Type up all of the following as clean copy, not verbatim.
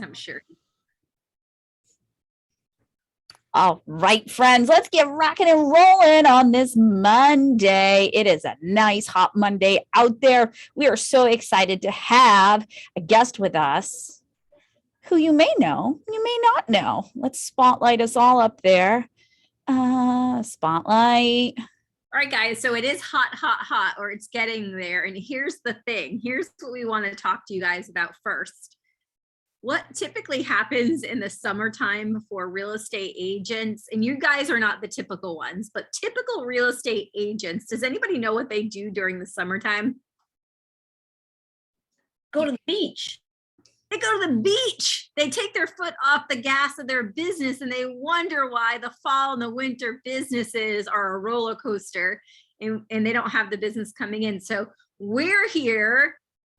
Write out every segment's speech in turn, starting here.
I'm sure. All right, friends, let's get rocking and rolling on this Monday. It is a nice hot Monday out there. We are so excited to have a guest with us who you may know, you may not know. Let's spotlight us all up there. Spotlight. All right, guys, so it is hot, or it's getting there. And here's the thing. Here's what we want to talk to you guys about first. What typically happens in the summertime for real estate agents, and you guys are not the typical ones, but typical real estate agents, does anybody know what they do during the summertime? Go to the beach. They go to the beach. They take their foot off the gas of their business and they wonder why the fall and the winter businesses are a roller coaster and they don't have the business coming in. So we're here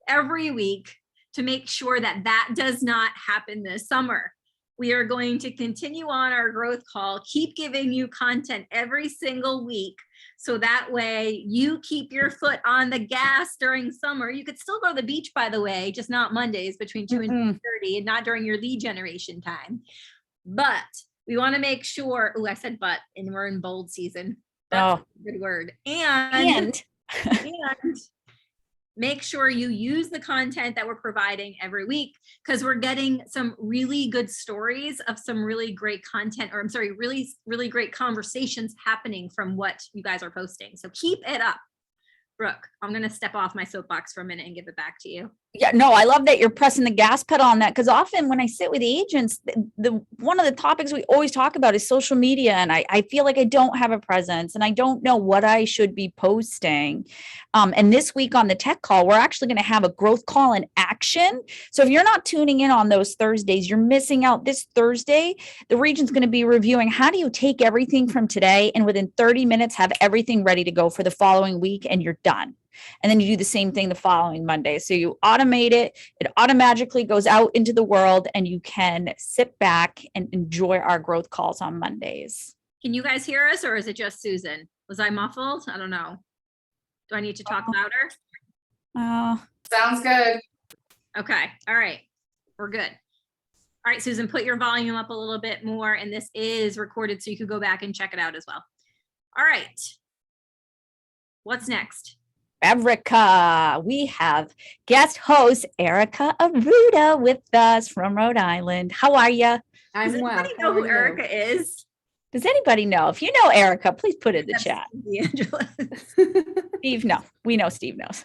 every week to make sure that that does not happen this summer. We are going to continue on our growth call, keep giving you content every single week. So that way you keep your foot on the gas during summer. You could still go to the beach, by the way, just not Mondays between 2 and 2:30 and not during your lead generation time. But we want to make sure, I said but, and we're in bold season. That's a good word. And make sure you use the content that we're providing every week, because we're getting some really good stories of some really great content, or I'm sorry, really, really great conversations happening from what you guys are posting. So keep it up. Brooke, I'm going to step off my soapbox for a minute and give it back to you. Yeah, no, I love that you're pressing the gas pedal on that, because often when I sit with agents, the one of the topics we always talk about is social media. And I feel like I don't have a presence and I don't know what I should be posting. And this week on the tech call, we're actually going to have a growth call in action. So if you're not tuning in on those Thursdays, you're missing out. This Thursday, the region's going to be reviewing how do you take everything from today and within 30 minutes have everything ready to go for the following week and you're done. And then you do the same thing the following Monday. So you automate it. It automatically goes out into the world and you can sit back and enjoy our growth calls on Mondays. Can you guys hear us, or is it just Susan? Was I muffled? I don't know. Do I need to talk louder? Sounds good. Okay. All right. We're good. All right, Susan, put your volume up a little bit more. And this is recorded, so you could go back and check it out as well. All right. What's next? Erica, we have guest host Erica Arruda with us from Rhode Island. How are you? I'm well. Does anybody know who Erica is? Does anybody know? If you know Erica, please put it in the chat. Steve, no. We know Steve knows.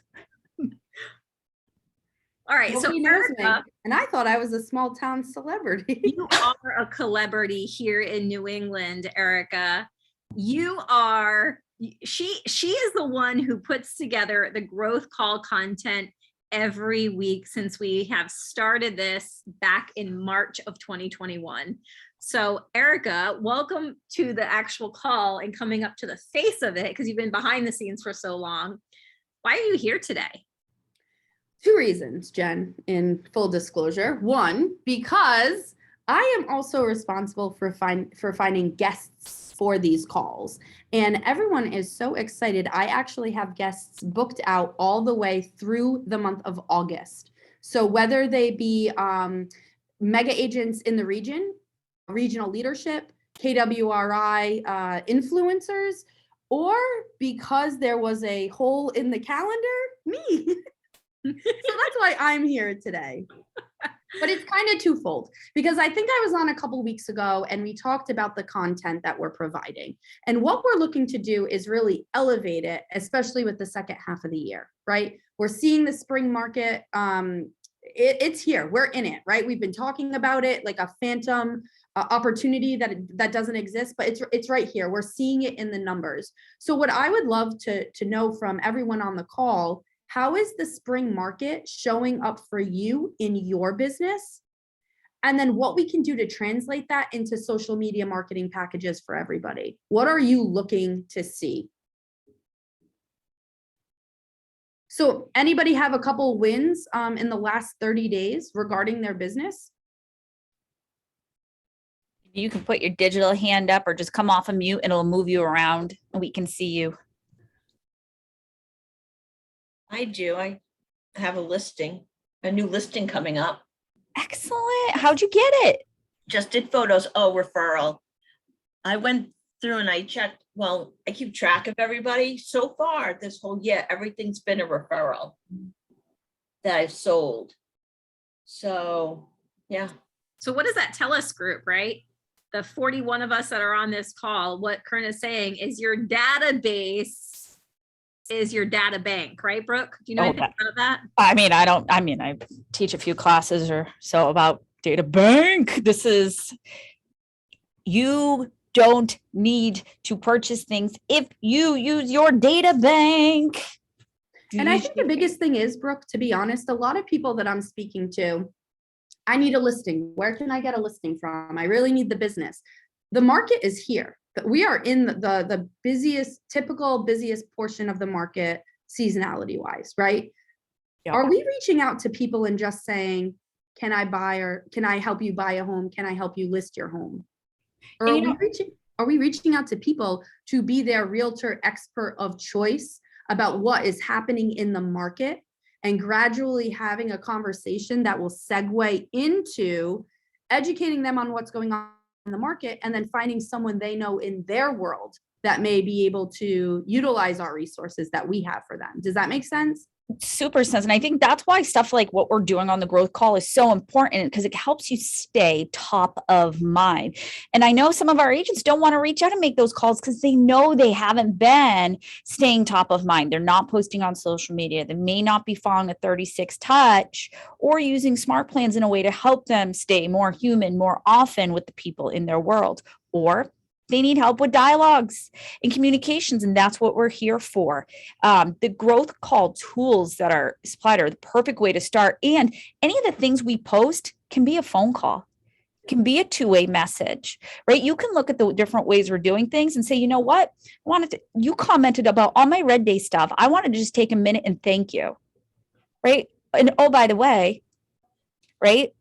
All right, well, so Erica, and I thought I was a small town celebrity. You are a celebrity here in New England, Erica. You are. She is the one who puts together the growth call content every week since we have started this back in March of 2021. So Erica, welcome to the actual call and coming up to the face of it, because you've been behind the scenes for so long. Why are you here today? 2 reasons, Jen, in full disclosure. 1, because I am also responsible for finding guests for these calls. And everyone is so excited. I actually have guests booked out all the way through the month of August. So whether they be mega agents in the region, regional leadership, KWRI influencers, or because there was a hole in the calendar, me. So that's why I'm here today. But it's kind of twofold, because I think I was on a couple weeks ago and we talked about the content that we're providing. And what we're looking to do is really elevate it, especially with the second half of the year, right? We're seeing the spring market. It's here. We're in it, right? We've been talking about it like a phantom opportunity that doesn't exist, but it's right here. We're seeing it in the numbers. So what I would love to know from everyone on the call, how is the spring market showing up for you in your business? And then what we can do to translate that into social media marketing packages for everybody. What are you looking to see? So anybody have a couple wins in the last 30 days regarding their business? You can put your digital hand up or just come off of mute and it'll move you around and we can see you. I do. I have a new listing coming up. Excellent. How'd you get it? Just did photos. Oh, referral. I went through and I checked. Well, I keep track of everybody. So far this whole year, everything's been a referral that I've sold. So, yeah. So what does that tell us, group, right? The 41 of us that are on this call, what Kern is saying is your database is your data bank, right, Brooke? Do you know anything about that? I mean, I teach a few classes or so about data bank. You don't need to purchase things if you use your data bank. And I think the biggest thing is, Brooke, to be honest, a lot of people that I'm speaking to, I need a listing. Where can I get a listing from? I really need the business. The market is here. We are in the typical busiest portion of the market seasonality wise, right? Yeah. Are we reaching out to people and just saying, can I buy, or can I help you buy a home? Can I help you list your home? Or are we reaching out to people to be their realtor expert of choice about what is happening in the market, and gradually having a conversation that will segue into educating them on what's going on in the market, and then finding someone they know in their world that may be able to utilize our resources that we have for them? Does that make sense? Super sense. And I think that's why stuff like what we're doing on the growth call is so important, because it helps you stay top of mind. And I know some of our agents don't want to reach out and make those calls because they know they haven't been staying top of mind. They're not posting on social media. They may not be following a 36 touch or using smart plans in a way to help them stay more human more often with the people in their world, or they need help with dialogues and communications, and that's what we're here for. The growth call tools that are supplied are the perfect way to start. And any of the things we post can be a phone call, can be a two-way message, right? You can look at the different ways we're doing things and say, you know what? You commented about all my Red Day stuff. I wanted to just take a minute and thank you, right? And oh, by the way, right?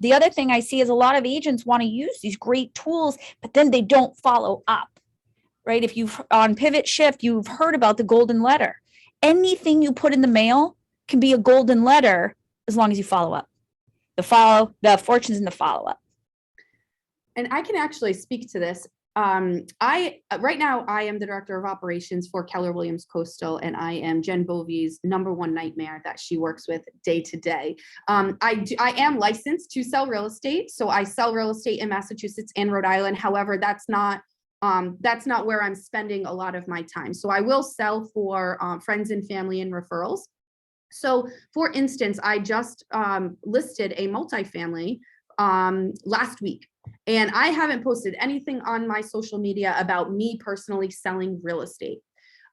The other thing I see is a lot of agents want to use these great tools, but then they don't follow up, right? If you've on Pivot Shift, you've heard about the golden letter. Anything you put in the mail can be a golden letter as long as you follow up. The fortune's in the follow-up. And I can actually speak to this. Right now I am the director of operations for Keller Williams Coastal, and I am Jen Bovey's number one nightmare that she works with day to day. I am licensed to sell real estate. So I sell real estate in Massachusetts and Rhode Island. However, that's not where I'm spending a lot of my time. So I will sell for friends and family and referrals. So for instance, I just listed a multifamily last week. And I haven't posted anything on my social media about me personally selling real estate.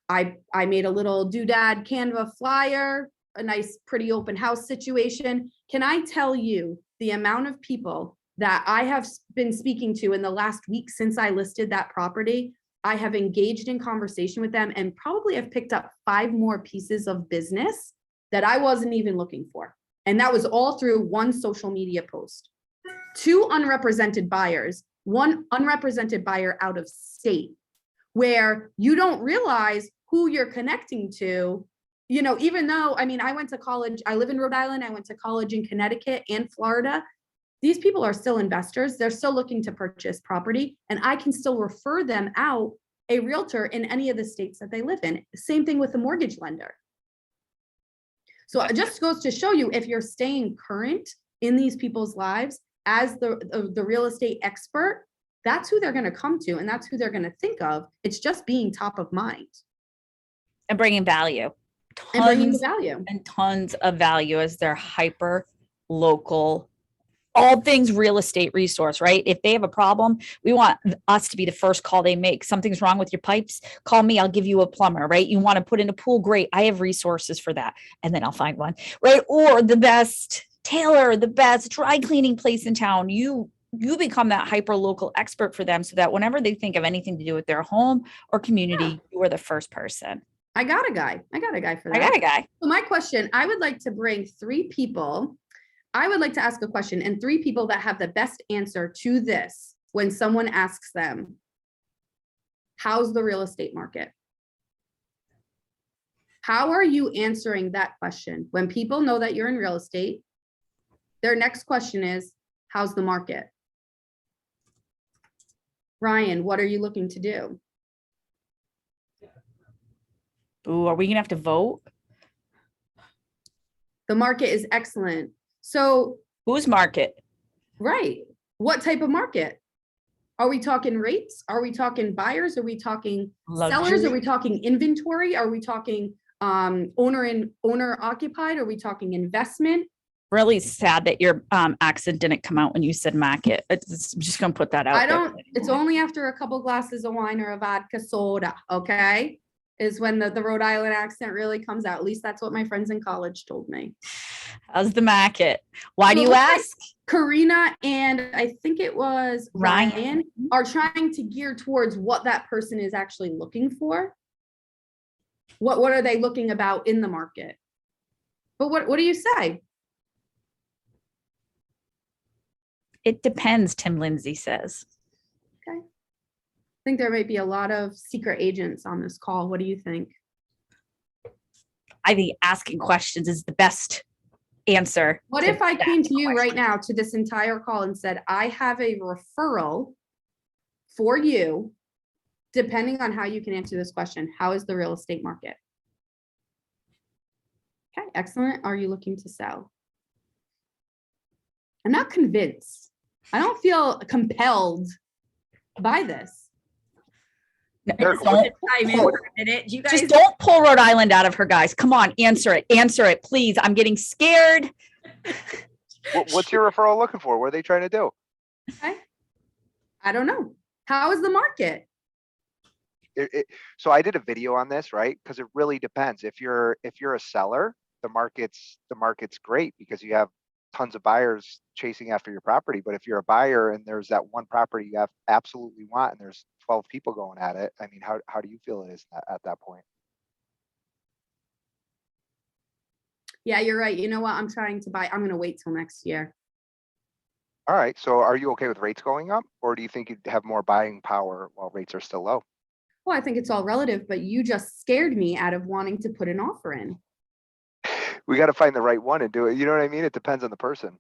I made a little doodad Canva flyer, a nice, pretty open house situation. Can I tell you the amount of people that I have been speaking to in the last week since I listed that property? I have engaged in conversation with them and probably have picked up 5 more pieces of business that I wasn't even looking for. And that was all through one social media post. 2 unrepresented buyers, 1 unrepresented buyer out of state, where you don't realize who you're connecting to. You know, even though, I mean, I went to college, I live in Rhode Island, I went to college in Connecticut and Florida. These people are still investors. They're still looking to purchase property, and I can still refer them out a realtor in any of the states that they live in. Same thing with the mortgage lender. So it just goes to show you, if you're staying current in these people's lives as the real estate expert, that's who they're going to come to, and that's who they're going to think of. It's just being top of mind And bringing value. Tons of value as their hyper local, all things real estate resource, right? If they have a problem, we want us to be the first call they make. Something's wrong with your pipes, call me, I'll give you a plumber, right? You want to put in a pool, great, I have resources for that. And then I'll find one, right? Or the best tailor, the best dry cleaning place in town. You become that hyper local expert for them, so that whenever they think of anything to do with their home or community, you are the first person. I got a guy for that. I got a guy. So my question, I would like to bring 3 people. I would like to ask a question, and 3 people that have the best answer to this when someone asks them, how's the real estate market? How are you answering that question when people know that you're in real estate? Their next question is, how's the market? Ryan, what are you looking to do? Ooh, are we gonna have to vote? The market is excellent. So, Whose market? right. What type of market? Are we talking rates? Are we talking buyers? Are we talking sellers? Luxury? Are we talking inventory? Are we talking owner occupied? Are we talking investment? Really sad that your accent didn't come out when you said market. I'm just gonna put that out I there. don't, it's only after a couple glasses of wine or a vodka soda, okay? Is when the Rhode Island accent really comes out. At least that's what my friends in college told me. How's the market? Why do So it you looks like ask? Karina and I think it was Ryan. Ryan are trying to gear towards what that person is actually looking for. What are they looking about in the market? But what do you say? It depends, Tim Lindsay says. I think there might be a lot of secret agents on this call. What do you think? I think asking questions is the best answer. What to if I that came to you right question. now to this entire call and said, I have a referral for you, depending on how you can answer this question. How is the real estate market? Okay, excellent. Are you looking to sell? I'm not convinced. I don't feel compelled by this. Don't- I mean, for a minute. Do you guys just don't pull Rhode Island out of her, guys. Come on, answer it, please. I'm getting scared. What's your referral looking for? What are they trying to do? Okay. I don't know. How is the market? So I did a video on this, right? Because it really depends. If you're a seller, the market's great because you have tons of buyers chasing after your property. But if you're a buyer and there's that one property you absolutely want and there's 12 people going at it, I mean, how do you feel it is at that point? Yeah, you're right. You know what? I'm trying to buy. I'm going to wait till next year. All right. So are you okay with rates going up, or do you think you'd have more buying power while rates are still low? Well, I think it's all relative, but you just scared me out of wanting to put an offer in. We got to find the right one and do it. You know what I mean? It depends on the person.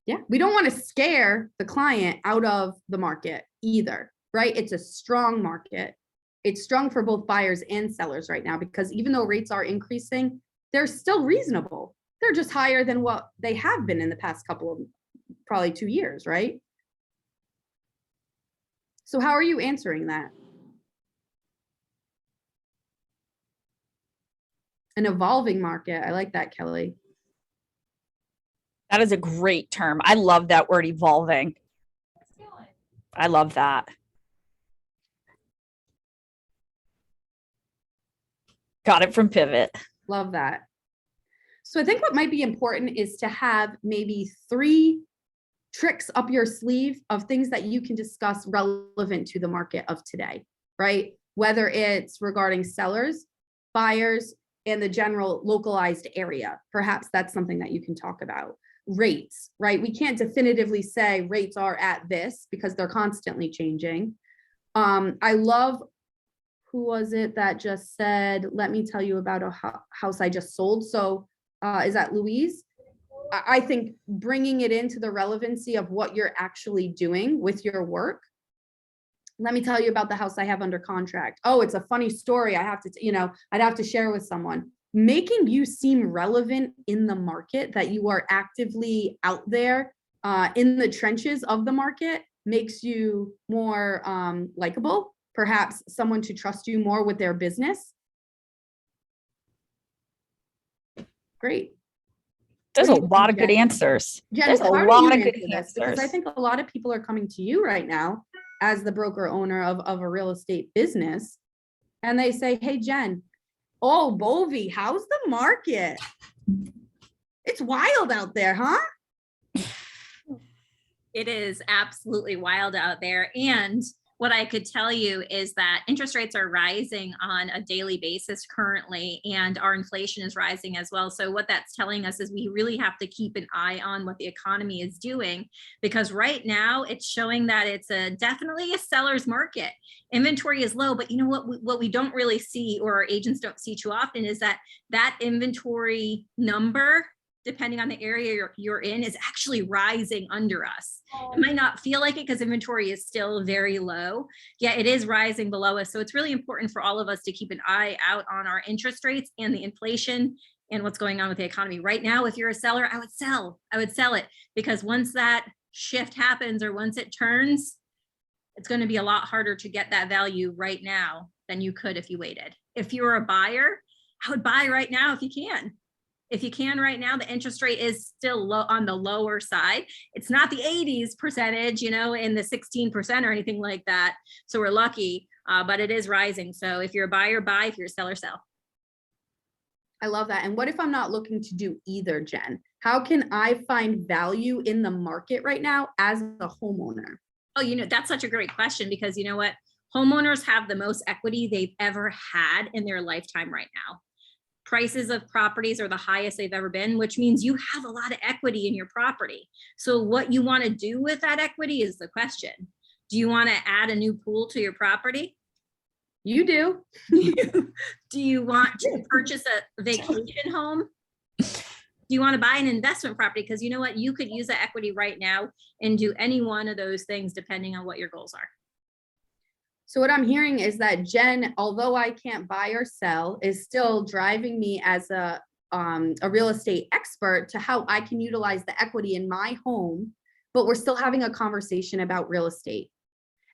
Yeah, we don't want to scare the client out of the market either, right? It's a strong market. It's strong for both buyers and sellers right now because even though rates are increasing, they're still reasonable. They're just higher than what they have been in the past couple of probably 2 years, right? So how are you answering that? An evolving market. I like that, Kelly. That is a great term. I love that word, evolving. I love that. Got it from Pivot. Love that. So I think what might be important is to have maybe 3 tricks up your sleeve of things that you can discuss relevant to the market of today, right? Whether it's regarding sellers, buyers, and the general localized area. Perhaps that's something that you can talk about. Rates, right? We can't definitively say rates are at this because they're constantly changing. I love, who was it that just said, let me tell you about a house I just sold. So is that Louise? I think bringing it into the relevancy of what you're actually doing with your work. Let me tell you about the house I have under contract. Oh, it's a funny story. I have to, I'd have to share with someone. Making you seem relevant in the market, that you are actively out there in the trenches of the market, makes you more likable, perhaps someone to trust you more with their business. Great. There's a lot of good answers. Jen, There's a how do lot you of answer good this? Because I answers. think a lot of people are coming to you right now as the broker owner of a real estate business. And they say, hey, Jen, oh, Bovie, how's the market? It's wild out there, huh? It is absolutely wild out there. And what I could tell you is that interest rates are rising on a daily basis currently, and our inflation is rising as well. So what that's telling us is we really have to keep an eye on what the economy is doing, because right now it's showing that it's definitely a seller's market. Inventory is low, but you know what we don't really see, or our agents don't see too often, is that inventory number depending on the area you're in, is actually rising under us. It might not feel like it because inventory is still very low, yet it is rising below us. So it's really important for all of us to keep an eye out on our interest rates and the inflation and what's going on with the economy. Right now, if you're a seller, I would sell it, because once that shift happens or once it turns, it's going to be a lot harder to get that value right now than you could if you waited. If you're a buyer, I would buy right now if you can. If you can right now, the interest rate is still low, on the lower side. It's not the 80s percentage, in the 16% or anything like that. So we're lucky, but it is rising. So if you're a buyer, buy. If you're a seller, sell. I love that. And what if I'm not looking to do either, Jen? How can I find value in the market right now as a homeowner? Oh, that's such a great question, because you know what? Homeowners have the most equity they've ever had in their lifetime right now. Prices of properties are the highest they've ever been, which means you have a lot of equity in your property. So what you want to do with that equity is the question. Do you want to add a new pool to your property? You do. Do you want to purchase a vacation home? Do you want to buy an investment property? Because you know what? You could use that equity right now and do any one of those things depending on what your goals are. So what I'm hearing is that Jen, although I can't buy or sell, is still driving me as a real estate expert to how I can utilize the equity in my home, but we're still having a conversation about real estate.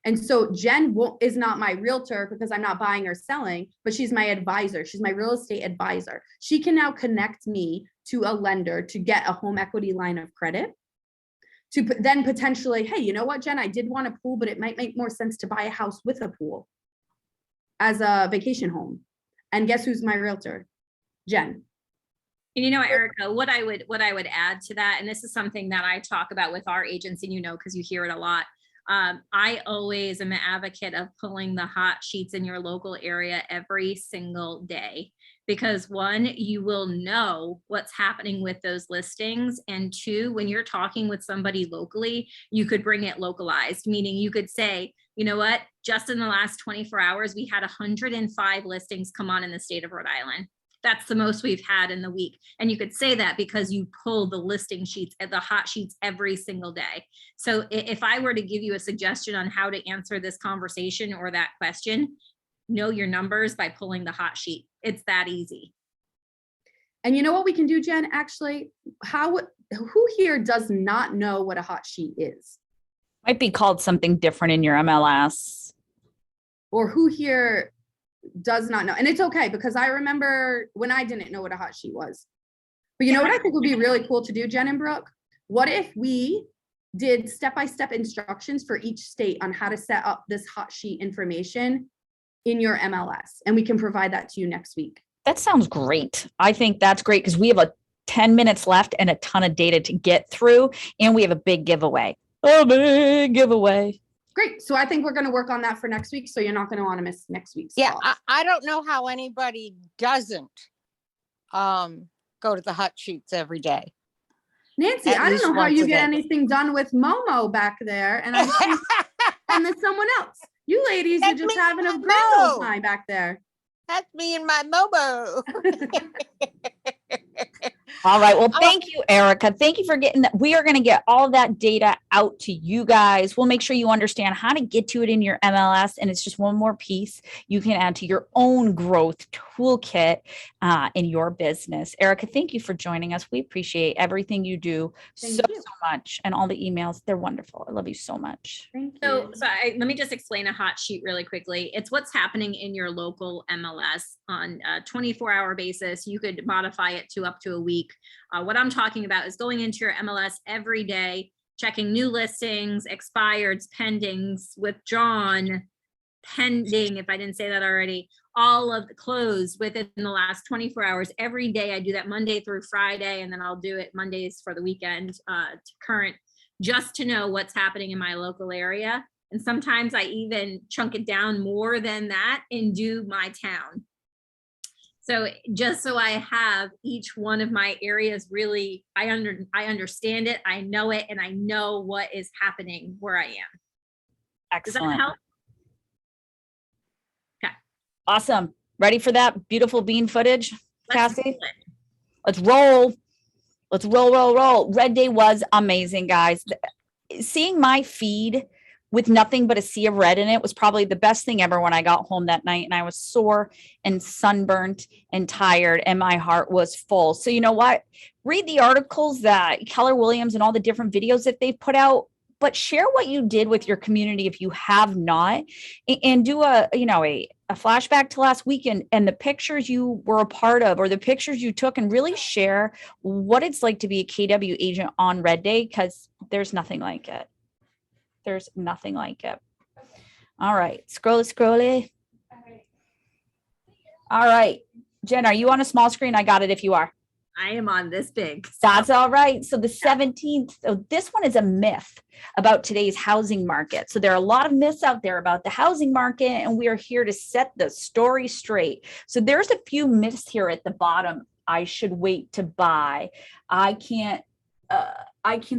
And so Jen is not my realtor because I'm not buying or selling, but she's my advisor. She's my real estate advisor. She can now connect me to a lender to get a home equity line of credit. To then potentially, hey, you know what, Jen, I did want a pool, but it might make more sense to buy a house with a pool as a vacation home. And guess who's my realtor? Jen. And Erica, what I would add to that, and this is something that I talk about with our agents, and because you hear it a lot. I always am an advocate of pulling the hot sheets in your local area every single day, because one, you will know what's happening with those listings. And two, when you're talking with somebody locally, you could bring it localized, meaning you could say, you know what, just in the last 24 hours, we had 105 listings come on in the state of Rhode Island. That's the most we've had in the week. And you could say that because you pull the listing sheets and the hot sheets every single day. So if I were to give you a suggestion on how to answer this conversation or that question, know your numbers by pulling the hot sheet. It's that easy. And you know what we can do, Jen? Actually, who here does not know what a hot sheet is? Might be called something different in your MLS. Or who here does not know? And it's okay, because I remember when I didn't know what a hot sheet was. But you know what I think would be really cool to do, Jen and Brooke? What if we did step-by-step instructions for each state on how to set up this hot sheet information in your MLS, and we can provide that to you next week? That sounds great. I think that's great, because we have 10 minutes left and a ton of data to get through, and we have a big giveaway. Great. So I think we're going to work on that for next week. So you're not going to want to miss next week's. Yeah, call. I don't know how anybody doesn't go to the hot sheets every day. Nancy, At I don't least know how once you a get day. anything done with Momo back there. And I think, and then someone else. You ladies are That's just me having a and grand Mo. old time back there. That's me and my Momo. All right. Well, thank you, Erica. Thank you for getting that. We are going to get all that data out to you guys. We'll make sure you understand how to get to it in your MLS. And it's just one more piece you can add to your own growth toolkit in your business. Erica, thank you for joining us. We appreciate everything you do so much. And all the emails. They're wonderful. I love you so much. Thank you. So let me just explain a hot sheet really quickly. It's what's happening in your local MLS on a 24-hour basis. You could modify it to up to a week. What I'm talking about is going into your MLS every day, checking new listings, expireds, pendings, withdrawn, pending, if I didn't say that already, all of the closed within the last 24 hours. Every day I do that Monday through Friday, and then I'll do it Mondays for the weekend to current, just to know what's happening in my local area. And sometimes I even chunk it down more than that and do my town. So just so I have each one of my areas really, I understand it, I know it, and I know what is happening where I am. Does that Excellent. help? Okay. Awesome. Ready for that beautiful bean footage, Let's Cassie? do it. Let's roll. Let's roll, roll, roll. Red Day was amazing, guys. Seeing my feed with nothing but a sea of red in it was probably the best thing ever when I got home that night and I was sore and sunburnt and tired and my heart was full. So you know what? Read the articles that Keller Williams and all the different videos that they've put out, but share what you did with your community if you have not, and do a flashback to last weekend and the pictures you were a part of or the pictures you took, and really share what it's like to be a KW agent on Red Day, because there's nothing like it. There's nothing like it. All right, scrolly. All right, Jen, are you on a small screen? I got it if you are. I am on this big. That's all right. So the 17th, so this one is a myth about today's housing market. So there are a lot of myths out there about the housing market, and we are here to set the story straight. So there's a few myths here at the bottom. I should wait to buy. I can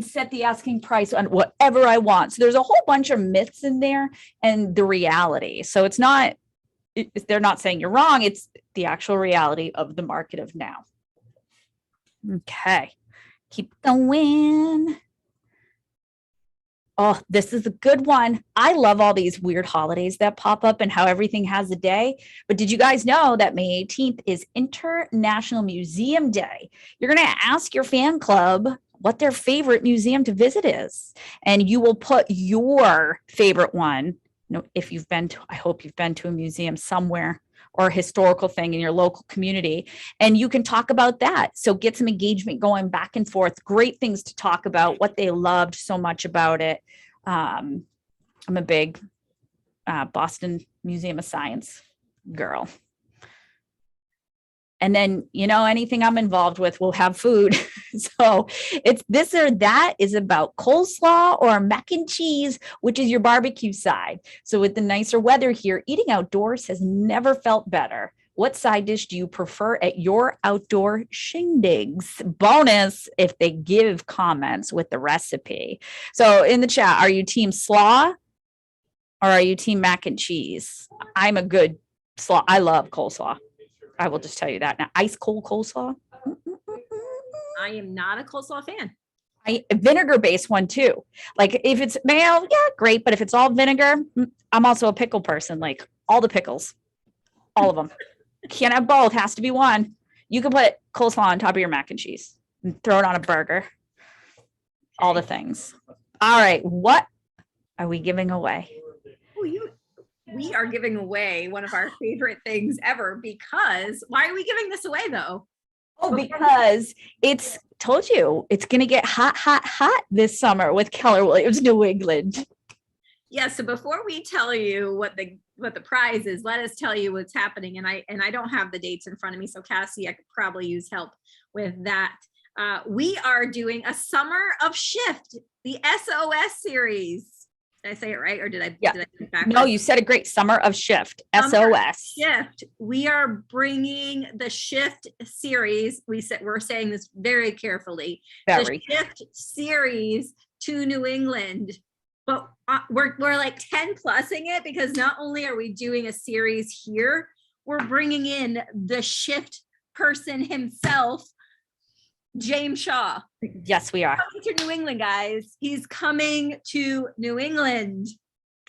set the asking price on whatever I want. So there's a whole bunch of myths in there and the reality. So it's not, they're not saying you're wrong. It's the actual reality of the market of now. Okay, keep going. Oh, this is a good one. I love all these weird holidays that pop up and how everything has a day. But did you guys know that May 18th is International Museum Day? You're going to ask your fan club what their favorite museum to visit is, and you will put your favorite one. If you've been to, I hope you've been to a museum somewhere or a historical thing in your local community, and you can talk about that. So get some engagement going back and forth. Great things to talk about, what they loved so much about it. I'm a big Boston Museum of Science girl. And then, anything I'm involved with will have food. So it's this or that is about coleslaw or mac and cheese, which is your barbecue side. So with the nicer weather here, eating outdoors has never felt better. What side dish do you prefer at your outdoor shindigs? Bonus if they give comments with the recipe. So in the chat, are you team slaw or are you team mac and cheese? I'm a good slaw. I love coleslaw. I will just tell you that now. Ice cold coleslaw. I am not a coleslaw fan. Vinegar based one too. Like if it's mayo, yeah, great. But if it's all vinegar, I'm also a pickle person. Like all the pickles, all of them. Can't have both. Has to be one. You can put coleslaw on top of your mac and cheese and throw it on a burger. All the things. All right. What are we giving away? We are giving away one of our favorite things ever, because why are we giving this away though? Oh, because it's told you it's going to get hot, hot, hot this summer with Keller Williams, New England. Yeah. So before we tell you what the prize is, let us tell you what's happening. And I don't have the dates in front of me. So Cassie, I could probably use help with that. We are doing a Summer of Shift, the SOS series. Did I say it right? Or did I get it backwards? No, you said it great. Summer of Shift, SOS. Shift. We are bringing the Shift series. We're saying this very carefully. Very. The Shift series to New England. But we're like 10 plussing it, because not only are we doing a series here, we're bringing in the Shift person himself, James Shaw. Yes, we are. Coming to New England, guys. He's coming to New England.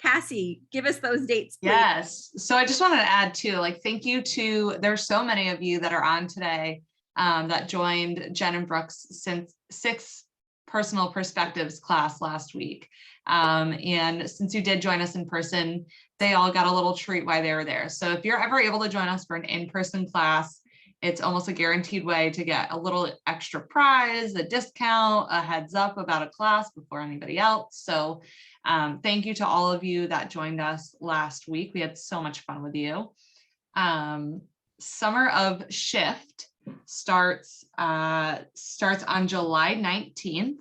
Cassie, give us those dates, please. Yes. So I just wanted to add too, thank you to, there's so many of you that are on today that joined Jen and Brooks since 6 personal perspectives class last week. And since you did join us in person, they all got a little treat while they were there. So if you're ever able to join us for an in-person class, it's almost a guaranteed way to get a little extra prize, a discount, a heads up about a class before anybody else. So thank you to all of you that joined us last week. We had so much fun with you. Summer of Shift starts on July 19th.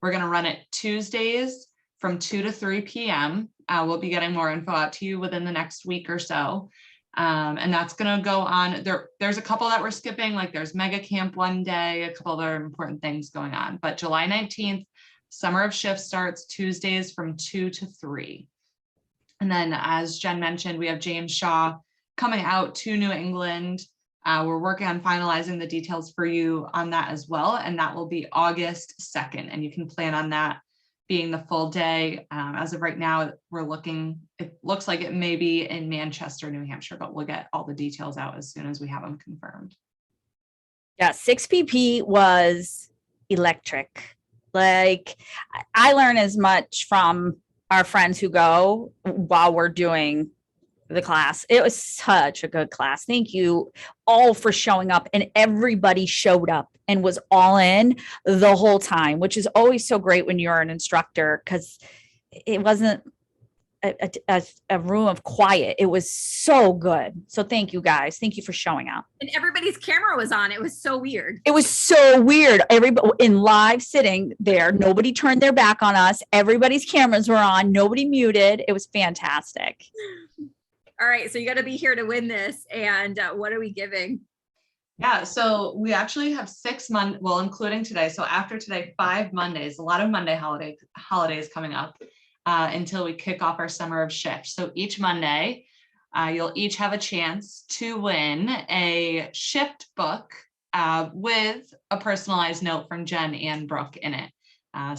We're going to run it Tuesdays from 2 to 3 p.m. We'll be getting more info out to you within the next week or so. And that's going to go on. There's a couple that we're skipping, like there's mega camp one day, a couple other important things going on, but July 19th, Summer of Shift starts Tuesdays from 2 to 3. And then as Jen mentioned, we have James Shaw coming out to New England We're working on finalizing the details for you on that as well, and that will be August 2nd, and you can plan on that being the full day. As of right now, it looks like it may be in Manchester, New Hampshire, but we'll get all the details out as soon as we have them confirmed. Yeah, 6PP was electric. Like, I learn as much from our friends who go while we're doing the class. It was such a good class. Thank you all for showing up, and everybody showed up and was all in the whole time, which is always so great when you're an instructor, because it wasn't a room of quiet. It was so good. So thank you guys. Thank you for showing up. And everybody's camera was on. It was so weird. It was so weird. Everybody in live sitting there, nobody turned their back on us. Everybody's cameras were on. Nobody muted. It was fantastic. All right, so you got to be here to win this. And what are we giving? Yeah, so we actually have 6 months, well, including today. So after today, 5 Mondays, a lot of Monday holidays coming up until we kick off our summer of shift. So each Monday, you'll each have a chance to win a shift book with a personalized note from Jen and Brooke in it,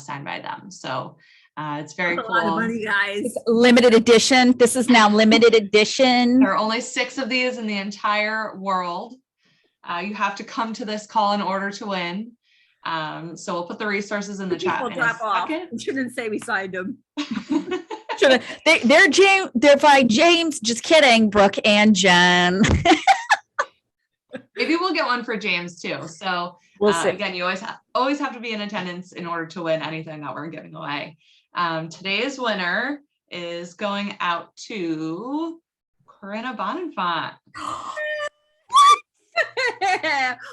signed by them. So it's very That's cool. a lot of money, guys. It's limited edition. This is now limited edition. There are only 6 of these in the entire world. You have to come to this call in order to win. So we'll put the resources in the chat. People in a drop off. second. We shouldn't say we signed them. They're by James. Just kidding, Brooke and Jen. Maybe we'll get one for James too. So We'll see. again, you always have to be in attendance in order to win anything that we're giving away. Today's winner is going out to Corinna Bonenfant.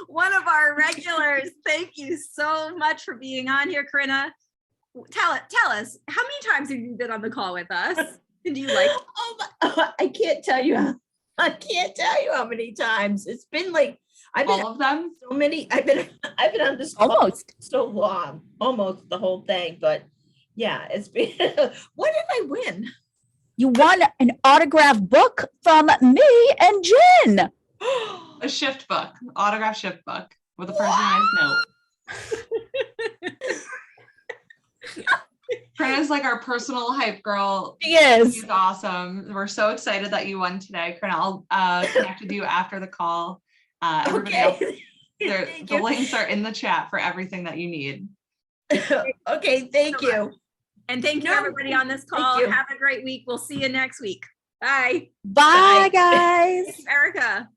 One of our regulars. Thank you so much for being on here, Corinna. Tell us, how many times have you been on the call with us? And do you like it? I can't tell you. I can't tell you how many times. It's been like I've been All of them? so many. I've been on this call Almost. so long, almost the whole thing. But yeah, it's been. What did I win? You won an autographed book from me and Jen. A shift book, autograph shift book with a personalized note. Corinna's like our personal hype girl. She is. She's awesome. We're so excited that you won today. Corinna, I'll connect with you after the call. Everybody else, Thank the you. links are in the chat for everything that you need. Okay, thank you. And thank you, No, everybody on this thank call. you. Have a great week. We'll see you next week. Bye. Bye, Bye. guys. Erica.